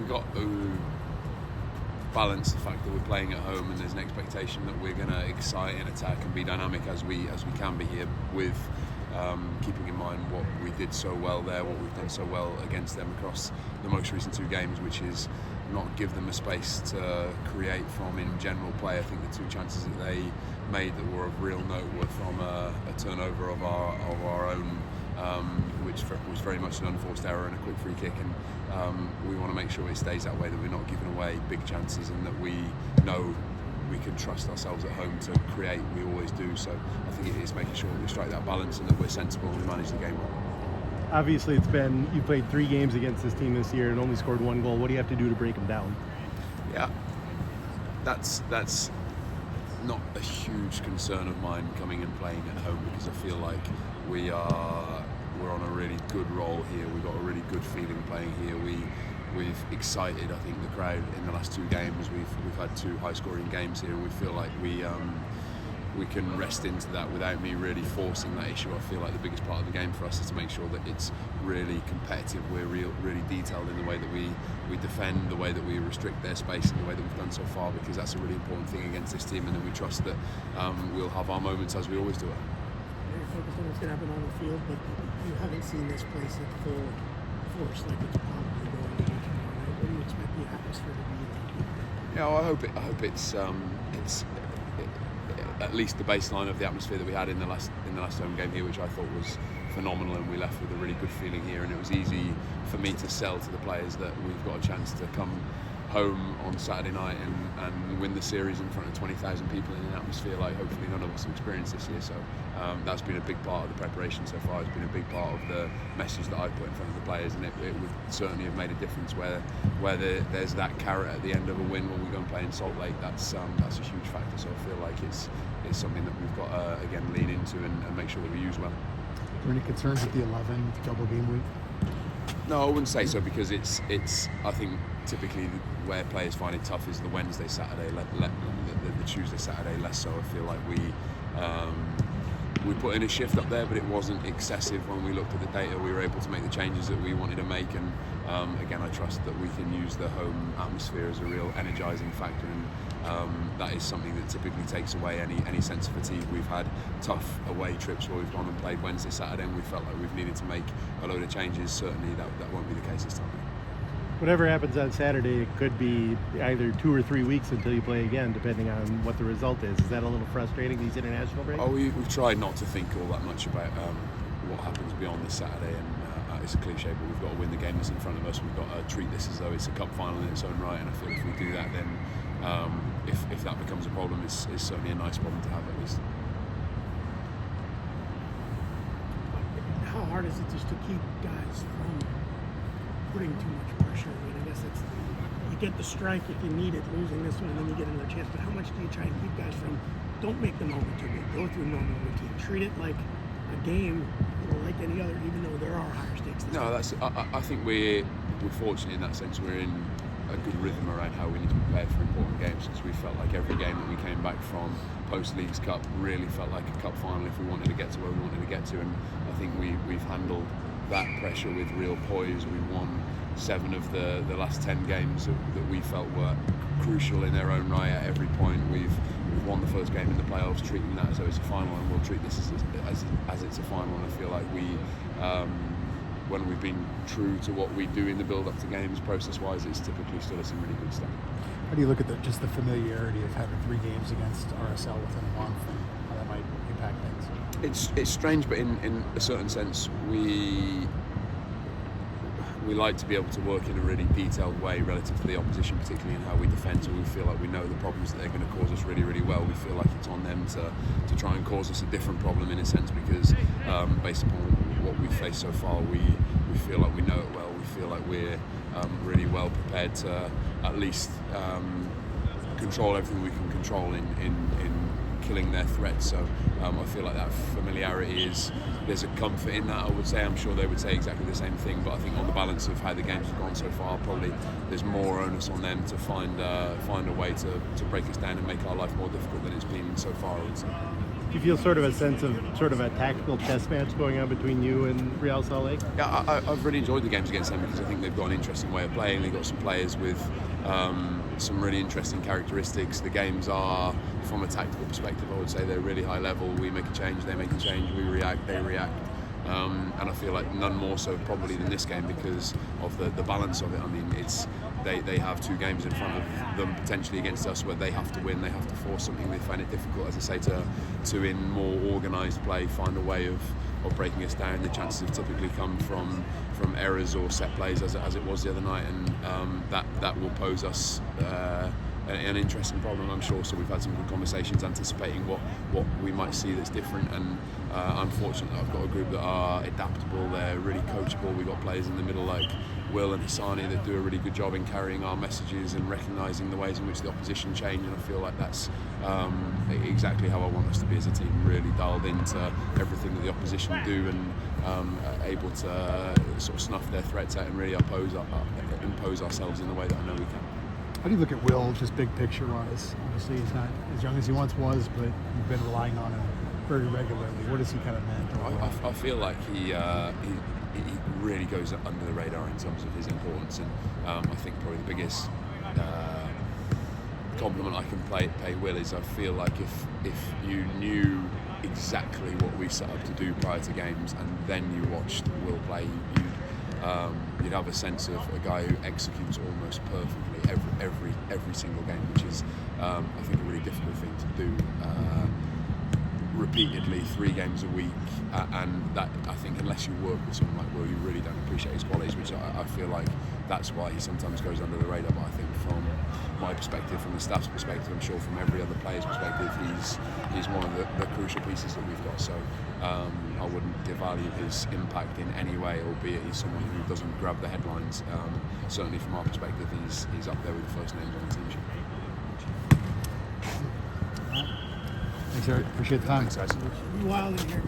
we've got to balance the fact that we're playing at home and there's an expectation that we're going to excite and attack and be dynamic as we can be here, with keeping in mind what we did so well there, what we've done so well against them across the most recent 2 games, which is not give them a space to create from in general play. I think the 2 chances that they made that were of real note were from a turnover of our own, which was very much an unforced error and a quick free kick, and we want to make sure it stays that way, that we're not giving away big chances and that we know we can trust ourselves at home to create. We always do. So I think it is making sure that we strike that balance and that we're sensible and we manage the game well. Obviously, you played 3 games against this team this year and only scored 1 goal. What do you have to do to break them down? Yeah, that's not a huge concern of mine coming and playing at home, because I feel like we're on a really good roll here. We've got a really good feeling playing here. We've excited, I think, the crowd in the last 2 games. We've had 2 high-scoring games here, and we feel like we can rest into that without me really forcing that issue. I feel like the biggest part of the game for us is to make sure that it's really competitive. We're really detailed in the way that we defend, the way that we restrict their space, and the way that we've done so far, because that's a really important thing against this team. And then we trust that we'll have our moments as we always do. You're focused on what's going to happen on the field, but you haven't seen this place at full force like it's probably going to be tomorrow night. What do you expect the atmosphere to be like? Yeah, well, I hope it's at least the baseline of the atmosphere that we had in the last home game here, which I thought was phenomenal, and we left with a really good feeling here. And it was easy for me to sell to the players that we've got a chance to come home on Saturday night and win the series in front of 20,000 people in an atmosphere like hopefully none of us have experienced this year. So that's been a big part of the preparation so far. It's been a big part of the message that I put in front of the players, and it would certainly have made a difference where there's that carrot at the end of a win when we go and play in Salt Lake. That's a huge factor. So I feel like it's something that we've got to again lean into and make sure that we use well. Are there any concerns with the 11 double game week? No, I wouldn't say so, because it's I think typically where players find it tough is the Wednesday, Saturday, the Tuesday, Saturday less so. I feel like we put in a shift up there, but it wasn't excessive. When we looked at the data, we were able to make the changes that we wanted to make, and again, I trust that we can use the home atmosphere as a real energising factor, and that is something that typically takes away any sense of fatigue. We've had tough away trips where we've gone and played Wednesday, Saturday, and we felt like we've needed to make a load of changes. Certainly that won't be the case this time. Whatever happens on Saturday, it could be either 2 or 3 weeks until you play again, depending on what the result is. Is that a little frustrating, these international breaks? Oh, we've tried not to think all that much about what happens beyond this Saturday, and it's a cliche, but we've got to win the game that's in front of us. We've got to treat this as though it's a cup final in its own right, and I feel if we do that, then if that becomes a problem, it's certainly a nice problem to have at least. How hard is it just to keep guys from putting too much pressure? I mean, I guess it's, you get the strike if you need it, losing this one, and then you get another chance. But how much do you try and keep guys from, don't make the moment too big, go through normal routine, treat it like a game, like any other, even though there are higher stakes. No, I think we're fortunate in that sense. We're in a good rhythm around how we need to prepare for important games, because we felt like every game that we came back from post-Leagues Cup really felt like a cup final if we wanted to get to where we wanted to get to, and I think we've handled that pressure with real poise. We won 7 of the last 10 games that we felt were crucial in their own right at every point. We've won the first game in the playoffs, treating that as though it's a final, and we'll treat this as it's a final. And I feel like when we've been true to what we do in the build-up to games, process-wise, it's typically stood us in really good stead. How do you look at just the familiarity of having 3 games against RSL within a month, and how that might impact things? It's strange, but in a certain sense, we like to be able to work in a really detailed way relative to the opposition, particularly in how we defend. So we feel like we know the problems that they're going to cause us really, really well. We feel like it's on them to try and cause us a different problem in a sense, because based upon what we've faced so far, we feel like we know it well. We feel like we're really well prepared to at least control everything we can control in killing their threats. So I feel like that familiarity there's a comfort in that, I would say. I'm sure they would say exactly the same thing, but I think on the balance of how the games have gone so far, probably there's more onus on them to find a way to break us down and make our life more difficult than it's been so far, I would say. Do you feel sort of a sense of sort of a tactical chess match going on between you and Real Salt Lake? Yeah, I've really enjoyed the games against them because I think they've got an interesting way of playing. They've got some players with some really interesting characteristics. The games are, from a tactical perspective, I would say they're really high level. We make a change, they make a change, we react, they react. And I feel like none more so probably than this game because of the balance of it. I mean, they have 2 games in front of them potentially against us where they have to win, they have to force something. They find it difficult, as I say, to in more organised play find a way of breaking us down. The chances have typically come from errors or set plays as it was the other night, and that will pose us an interesting problem, I'm sure. So we've had some good conversations anticipating what we might see that's different, and I'm fortunate that I've got a group that are adaptable, they're really coachable. We've got players in the middle like Will and Hassani that do a really good job in carrying our messages and recognising the ways in which the opposition change, and I feel like that's exactly how I want us to be as a team, really dialed into everything that the opposition do and able to sort of snuff their threats out and really impose ourselves in the way that I know we can. How do you look at Will, just big picture wise? Obviously, he's not as young as he once was, but you've been relying on him very regularly. What has he kind of meant? I feel like he really goes under the radar in terms of his importance, and I think probably the biggest compliment I can pay Will is I feel like if you knew exactly what we set up to do prior to games and then you watched Will play, you'd have a sense of a guy who executes almost perfectly every single game, which is I think a really difficult thing to do repeatedly 3 games a week, and that, I think, unless you work with someone like Will, you really don't appreciate his qualities, which I feel like that's why he sometimes goes under the radar. But I think from my perspective, from the staff's perspective, I'm sure from every other player's perspective, he's one of the crucial pieces that we've got. So I wouldn't devalue his impact in any way, albeit he's someone who doesn't grab the headlines. Certainly from our perspective, he's up there with the first names on the team sheet. Thanks, Eric. Appreciate the time. Thanks, guys. Wild in here.